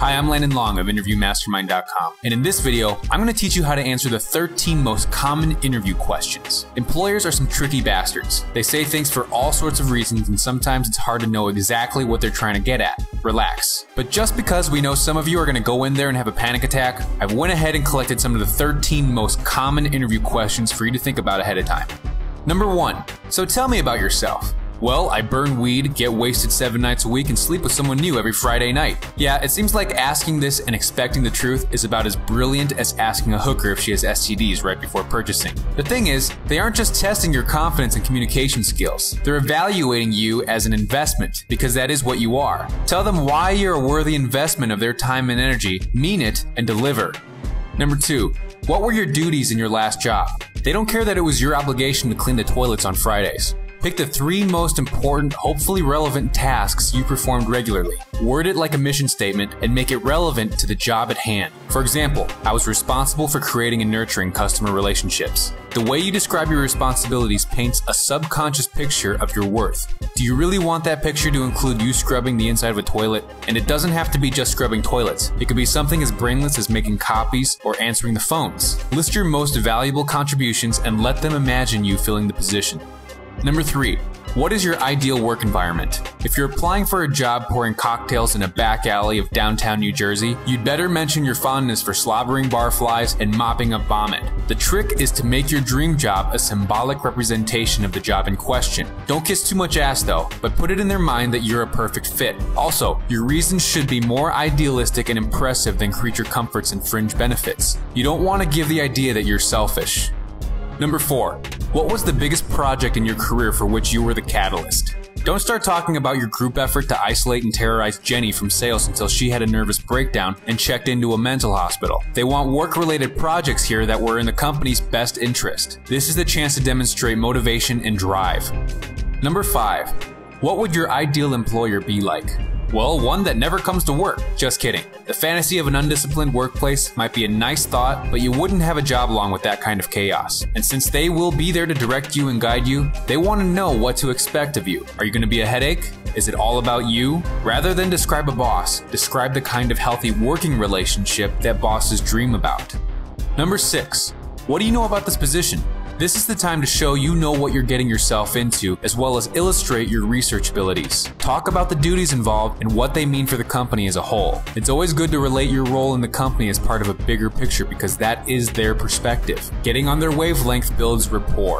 Hi, I'm Landon Long of InterviewMastermind.com, and in this video, I'm going to teach you how to answer the 13 most common interview questions. Employers are some tricky bastards. They say things for all sorts of reasons, and sometimes it's hard to know exactly what they're trying to get at. Relax. But just because we know some of you are going to go in there and have a panic attack, I've went ahead and collected some of the 13 most common interview questions for you to think about ahead of time. Number 1. So tell me about yourself. Well, I burn weed, get wasted 7 nights a week, and sleep with someone new every Friday night. Yeah, it seems like asking this and expecting the truth is about as brilliant as asking a hooker if she has STDs right before purchasing. The thing is, they aren't just testing your confidence and communication skills. They're evaluating you as an investment, because that is what you are. Tell them why you're a worthy investment of their time and energy, mean it, and deliver. Number 2. What were your duties in your last job? They don't care that it was your obligation to clean the toilets on Fridays. Pick the 3 most important, hopefully relevant tasks you performed regularly. Word it like a mission statement and make it relevant to the job at hand. For example, I was responsible for creating and nurturing customer relationships. The way you describe your responsibilities paints a subconscious picture of your worth. Do you really want that picture to include you scrubbing the inside of a toilet? And it doesn't have to be just scrubbing toilets. It could be something as brainless as making copies or answering the phones. List your most valuable contributions and let them imagine you filling the position. Number 3. What is your ideal work environment? If you're applying for a job pouring cocktails in a back alley of downtown New Jersey, you'd better mention your fondness for slobbering barflies and mopping up vomit. The trick is to make your dream job a symbolic representation of the job in question. Don't kiss too much ass though, but put it in their mind that you're a perfect fit. Also, your reasons should be more idealistic and impressive than creature comforts and fringe benefits. You don't want to give the idea that you're selfish. Number 4. What was the biggest project in your career for which you were the catalyst? Don't start talking about your group effort to isolate and terrorize Jenny from sales until she had a nervous breakdown and checked into a mental hospital. They want work-related projects here that were in the company's best interest. This is the chance to demonstrate motivation and drive. Number 5. What would your ideal employer be like? Well, one that never comes to work. Just kidding. The fantasy of an undisciplined workplace might be a nice thought, but you wouldn't have a job long with that kind of chaos. And since they will be there to direct you and guide you, they want to know what to expect of you. Are you going to be a headache? Is it all about you? Rather than describe a boss, describe the kind of healthy working relationship that bosses dream about. Number 6. What do you know about this position? This is the time to show you know what you're getting yourself into, as well as illustrate your research abilities. Talk about the duties involved and what they mean for the company as a whole. It's always good to relate your role in the company as part of a bigger picture because that is their perspective. Getting on their wavelength builds rapport.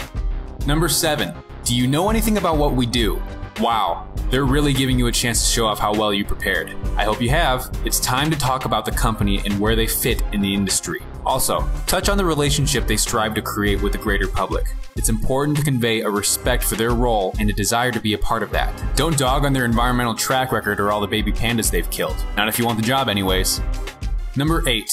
Number 7. Do you know anything about what we do? Wow, they're really giving you a chance to show off how well you prepared. I hope you have. It's time to talk about the company and where they fit in the industry. Also, touch on the relationship they strive to create with the greater public. It's important to convey a respect for their role and a desire to be a part of that. Don't dog on their environmental track record or all the baby pandas they've killed. Not if you want the job anyways. Number 8.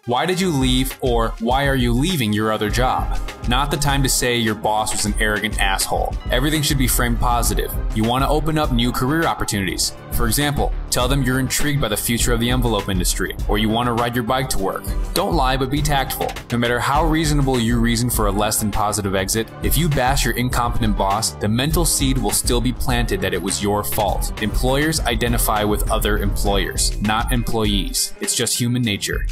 Why did you leave, or why are you leaving your other job? Not the time to say your boss was an arrogant asshole. Everything should be framed positive. You want to open up new career opportunities. For example, tell them you're intrigued by the future of the envelope industry, or you want to ride your bike to work. Don't lie, but be tactful. No matter how reasonable you reason for a less than positive exit, if you bash your incompetent boss, the mental seed will still be planted that it was your fault. Employers identify with other employers, not employees. It's just human nature.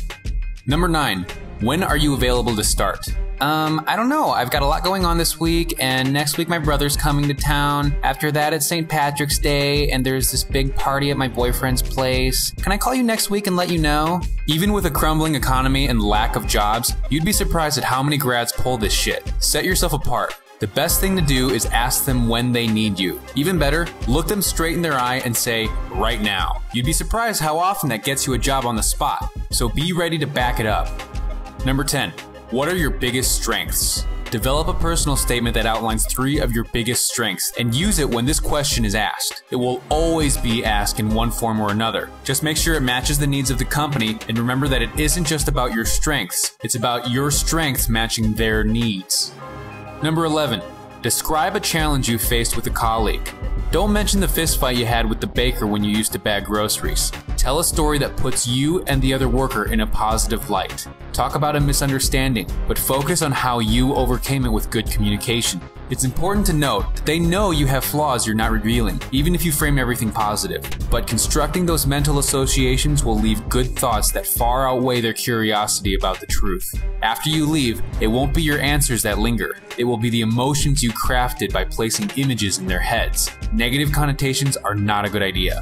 Number 9. When are you available to start? I don't know. I've got a lot going on this week, and next week my brother's coming to town. After that, it's St. Patrick's Day, and there's this big party at my boyfriend's place. Can I call you next week and let you know? Even with a crumbling economy and lack of jobs, you'd be surprised at how many grads pull this shit. Set yourself apart. The best thing to do is ask them when they need you. Even better, look them straight in their eye and say, right now. You'd be surprised how often that gets you a job on the spot. So be ready to back it up. Number 10. What are your biggest strengths? Develop a personal statement that outlines 3 of your biggest strengths and use it when this question is asked. It will always be asked in one form or another. Just make sure it matches the needs of the company and remember that it isn't just about your strengths. It's about your strengths matching their needs. Number 11. Describe a challenge you faced with a colleague. Don't mention the fist fight you had with the baker when you used to bag groceries. Tell a story that puts you and the other worker in a positive light. Talk about a misunderstanding, but focus on how you overcame it with good communication. It's important to note that they know you have flaws you're not revealing, even if you frame everything positive. But constructing those mental associations will leave good thoughts that far outweigh their curiosity about the truth. After you leave, it won't be your answers that linger. It will be the emotions you crafted by placing images in their heads. Negative connotations are not a good idea.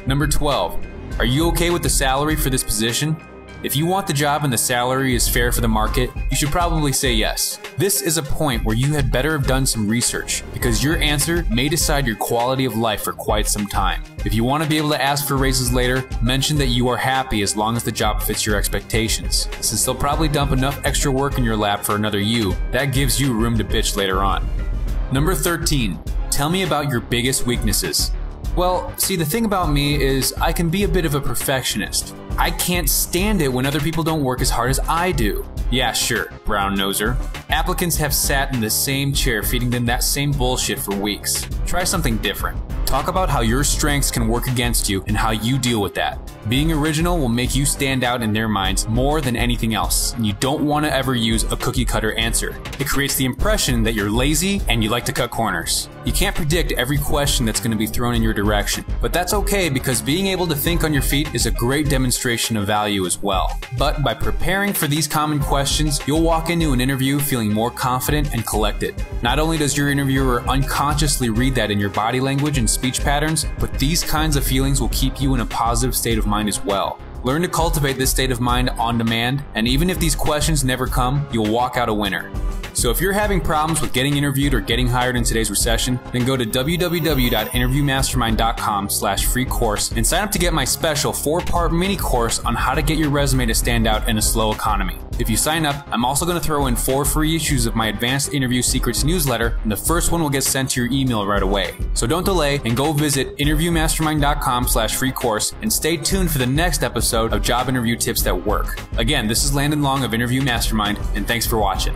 Number 12. Are you okay with the salary for this position? If you want the job and the salary is fair for the market, you should probably say yes. This is a point where you had better have done some research, because your answer may decide your quality of life for quite some time. If you want to be able to ask for raises later, mention that you are happy as long as the job fits your expectations. Since they'll probably dump enough extra work in your lap for another you, that gives you room to bitch later on. Number 13. Tell me about your biggest weaknesses. Well, see, the thing about me is I can be a bit of a perfectionist. I can't stand it when other people don't work as hard as I do. Yeah, sure, brown noser. Applicants have sat in the same chair feeding them that same bullshit for weeks. Try something different. Talk about how your strengths can work against you and how you deal with that. Being original will make you stand out in their minds more than anything else, and you don't want to ever use a cookie-cutter answer. It creates the impression that you're lazy and you like to cut corners. You can't predict every question that's going to be thrown in your direction, but that's okay because being able to think on your feet is a great demonstration of value as well. But by preparing for these common questions, you'll walk into an interview feeling more confident and collected. Not only does your interviewer unconsciously read that in your body language and speech patterns, but these kinds of feelings will keep you in a positive state of mind as well. Learn to cultivate this state of mind on demand, and even if these questions never come, you'll walk out a winner. So if you're having problems with getting interviewed or getting hired in today's recession, then go to www.interviewmastermind.com/free course and sign up to get my special 4-part mini course on how to get your resume to stand out in a slow economy. If you sign up, I'm also going to throw in 4 free issues of my Advanced Interview Secrets newsletter, and the first one will get sent to your email right away. So don't delay and go visit interviewmastermind.com/free course and stay tuned for the next episode of Job Interview Tips That Work. Again, this is Landon Long of Interview Mastermind, and thanks for watching.